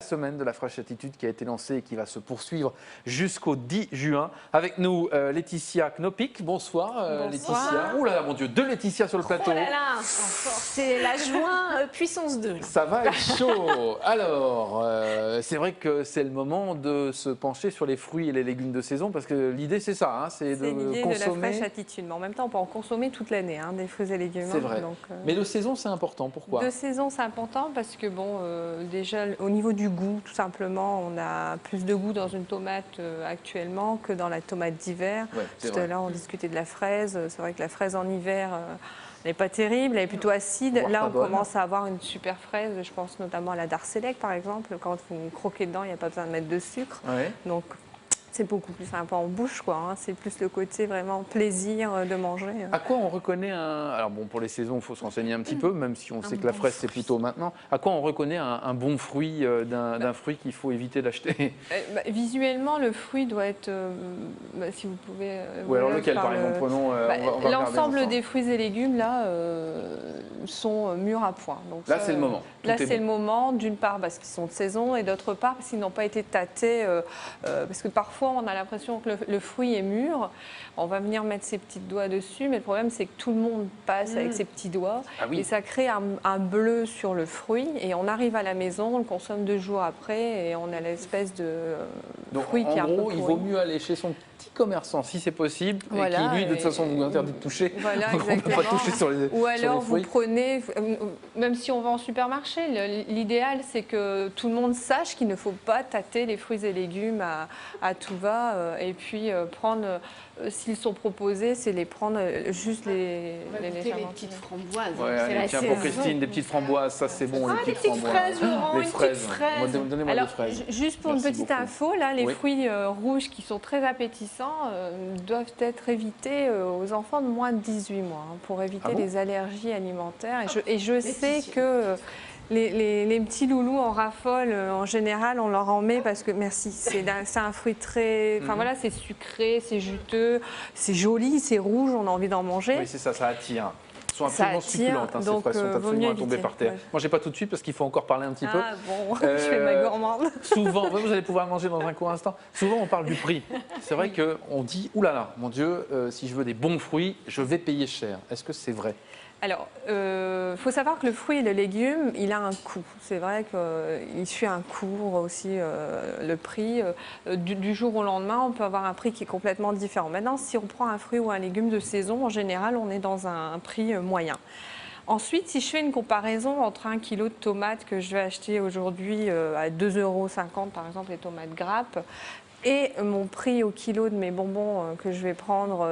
Semaine de la fraîche attitude qui a été lancée et qui va se poursuivre jusqu'au 10 juin. Avec nous, Laetitia Knopik. Bonsoir, Laetitia. Ouh là là, mon Dieu, deux Laetitia sur le plateau. Oh là là, c'est la juin puissance 2. Là. Ça va être chaud. Alors, c'est vrai que c'est le moment de se pencher sur les fruits et les légumes de saison parce que l'idée, c'est ça, hein, c'est de consommer. De la fraîche attitude, mais en même temps, on peut en consommer toute l'année, hein, des fruits et légumes. C'est vrai. Donc, mais de saison, c'est important. Pourquoi? De saison, c'est important parce que, bon, déjà, au niveau du goût, tout simplement, on a plus de goût dans une tomate actuellement que dans la tomate d'hiver. Ouais, tout à l'heure, on discutait de la fraise. C'est vrai que la fraise en hiver n'est pas terrible, elle est plutôt acide. Là, on commence à avoir une super fraise. Je pense notamment à la Darcélec, par exemple. Quand vous croquez dedans, il n'y a pas besoin de mettre de sucre. Ouais. Donc, c'est beaucoup plus sympa en bouche, quoi. Hein. C'est plus le côté vraiment plaisir de manger. À quoi on reconnaît un... Alors bon, pour les saisons, il faut se renseigner un petit peu, même si on sait que la fraise, c'est plutôt maintenant. À quoi on reconnaît un bon fruit d'un fruit qu'il faut éviter d'acheter? Visuellement, le fruit doit être... si vous pouvez... Ou alors lequel, par exemple? Prenons... l'ensemble des fruits et légumes, là, sont mûrs à point. Donc, là, c'est le moment. Là, c'est le moment, d'une part, parce qu'ils sont de saison, et d'autre part, parce qu'ils n'ont pas été tâtés. Parce que parfois, on a l'impression que le fruit est mûr. On va venir mettre ses petits doigts dessus, mais le problème, c'est que tout le monde passe avec ses petits doigts. Ah oui. Et ça crée un bleu sur le fruit. Et on arrive à la maison, on le consomme 2 jours après, et on a l'espèce de fruit qui est un peu pourri. Il vaut mieux aller chez son petit commerçant, si c'est possible, et qui, lui, de toute façon, vous interdit de toucher. Voilà, donc on ne peut pas toucher sur les Ou alors, vous prenez, même si on va en supermarché, l'idéal, c'est que tout le monde sache qu'il ne faut pas tâter les fruits et légumes à tout va, et puis prendre, s'ils sont proposés, c'est les prendre juste les petites framboises. Ouais, tiens, pour Christine, des petites framboises, ça c'est bon, les petites framboises. Fraises, Laurent, les fraises. Donnez-moi des fraises. Juste pour une petite info, là, les fruits rouges qui sont très appétissants doivent être évités aux enfants de moins de 18 mois, hein, pour éviter les allergies alimentaires. Et je sais que... Les petits loulous en raffolent, en général, on leur en met parce que, merci, c'est un fruit très... Enfin voilà, c'est sucré, c'est juteux, c'est joli, c'est rouge, on a envie d'en manger. Oui, c'est ça, ça attire. Elles sont absolument succulentes, hein, ces fraises sont absolument à tomber par terre. Mangez pas tout de suite parce qu'il faut encore parler un petit peu. Ah bon, je fais ma gourmande. Souvent, vous allez pouvoir manger dans un court instant. Souvent, on parle du prix. C'est vrai qu'on dit, oulala, mon Dieu, si je veux des bons fruits, je vais payer cher. Est-ce que c'est vrai ? Alors, faut savoir que le fruit et le légume, il a un coût. C'est vrai qu'il suit un cours aussi, le prix. Du jour au lendemain, on peut avoir un prix qui est complètement différent. Maintenant, si on prend un fruit ou un légume de saison, en général, on est dans un prix moyen. Ensuite, si je fais une comparaison entre 1 kg de tomates que je vais acheter aujourd'hui à 2,50 € par exemple, les tomates grappes, et mon prix au kilo de mes bonbons que je vais prendre,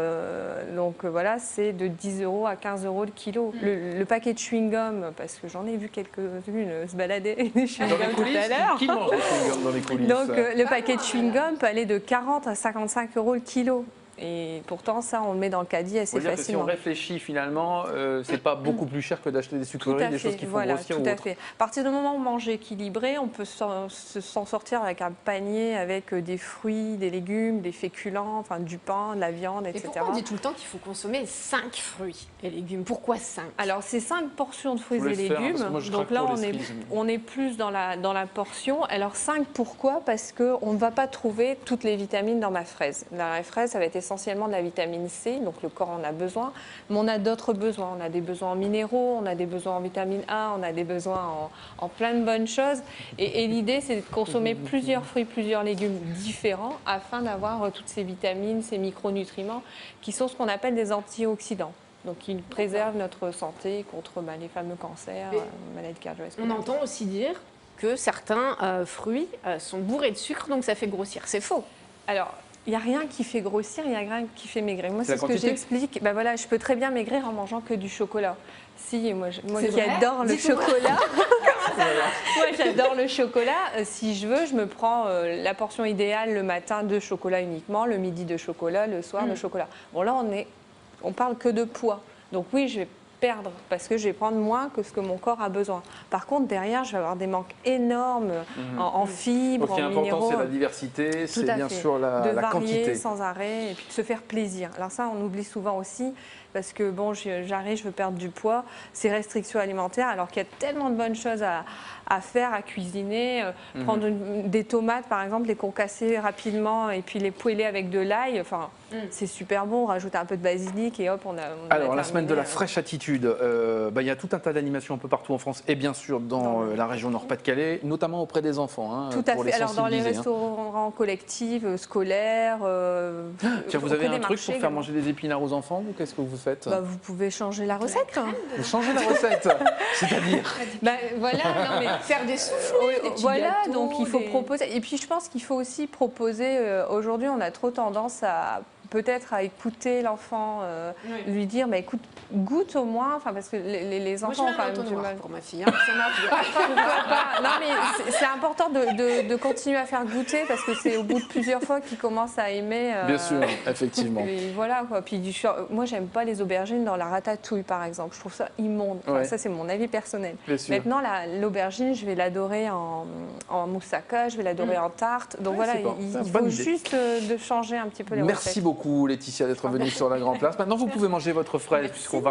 voilà, c'est de 10 € à 15 € le kilo. Le paquet de chewing-gum, parce que j'en ai vu quelques-unes se balader les chewing-gums tout à l'heure. Qui mange les chewing-gums dans les coulisses? Donc le paquet de chewing-gum peut aller de 40 à 55 € le kilo. Et pourtant, ça, on le met dans le caddie assez facilement. Si on réfléchit finalement, c'est pas beaucoup plus cher que d'acheter des sucreries, des choses qui font grossir ou autre. Tout à fait. À partir du moment où on mange équilibré, on peut s'en sortir avec un panier avec des fruits, des légumes, des féculents, enfin du pain, de la viande, etc. Et pourquoi on dit tout le temps qu'il faut consommer 5 fruits et légumes? Pourquoi 5? Alors, c'est 5 portions de fruits et légumes. Donc là, on est plus dans la portion. Alors 5, pourquoi? Parce qu'on ne va pas trouver toutes les vitamines dans ma fraise. La fraise, ça va être essentiellement de la vitamine C, donc le corps en a besoin, mais on a d'autres besoins. On a des besoins en minéraux, on a des besoins en vitamine A, on a des besoins en plein de bonnes choses. Et l'idée, c'est de consommer plusieurs fruits, plusieurs légumes différents afin d'avoir toutes ces vitamines, ces micronutriments qui sont ce qu'on appelle des antioxydants. Donc, ils préservent notre santé contre les fameux cancers, maladies cardiovasculaires. On entend aussi dire que certains fruits sont bourrés de sucre, donc ça fait grossir. C'est faux. Alors, il n'y a rien qui fait grossir, il n'y a rien qui fait maigrir. Moi, c'est ce que j'explique. Ben voilà, je peux très bien maigrir en mangeant que du chocolat. Si, moi qui adore le chocolat, moi j'adore le chocolat. Si je veux, je me prends la portion idéale le matin de chocolat uniquement, le midi de chocolat, le soir de chocolat. Bon là, on parle que de poids. Donc oui, je vais perdre parce que je vais prendre moins que ce que mon corps a besoin. Par contre, derrière, je vais avoir des manques énormes en fibres, en minéraux. Ce qui est important, c'est la diversité, c'est bien sûr la quantité. De varier sans arrêt et puis de se faire plaisir. Alors ça, on oublie souvent aussi parce que bon, j'arrive, je veux perdre du poids, ces restrictions alimentaires, alors qu'il y a tellement de bonnes choses à faire, à cuisiner. Prendre des tomates, par exemple, les concasser rapidement et puis les poêler avec de l'ail. Enfin, c'est super bon. On rajoute un peu de basilic et hop, on a Alors, la terminé. semaine de la fraîche attitude, il y a tout un tas d'animations un peu partout en France et bien sûr dans la région Nord-Pas-de-Calais, notamment auprès des enfants. Hein, tout à pour fait. les Alors, dans les sensibiliser, hein. restaurants collectifs, scolaires. Tiens, vous avez auprès un des truc pour marchés, faire manger des épinards aux enfants ou qu'est-ce que vous faites? Vous pouvez changer la recette. Vous changez la recette, c'est-à-dire Voilà, non, mais Faire des soufflets, des petits voilà, gâteaux, donc il faut des- proposer. Et puis je pense qu'il faut aussi proposer. Aujourd'hui, on a trop tendance à peut-être à écouter l'enfant, lui dire, écoute, goûte au moins, enfin parce que les Moi, je enfants mets ont quand un même du entonnoir mal. pour ma fille, hein, ça marche bien. Non mais c'est important de continuer à faire goûter parce que c'est au bout de plusieurs fois qu'ils commencent à aimer. Bien sûr, effectivement. Et voilà quoi. Puis moi j'aime pas les aubergines dans la ratatouille par exemple. Je trouve ça immonde. Enfin, Ouais. ça c'est mon avis personnel. Bien sûr. Maintenant l'aubergine je vais l'adorer en moussaka, je vais l'adorer en tarte. Donc Ouais, voilà, c'est pas- c'est une il bonne faut idée. juste de changer un petit peu les recettes. Merci beaucoup Laetitia d'être venue sur la Grand Place. Maintenant vous pouvez manger votre fraise puisqu'on va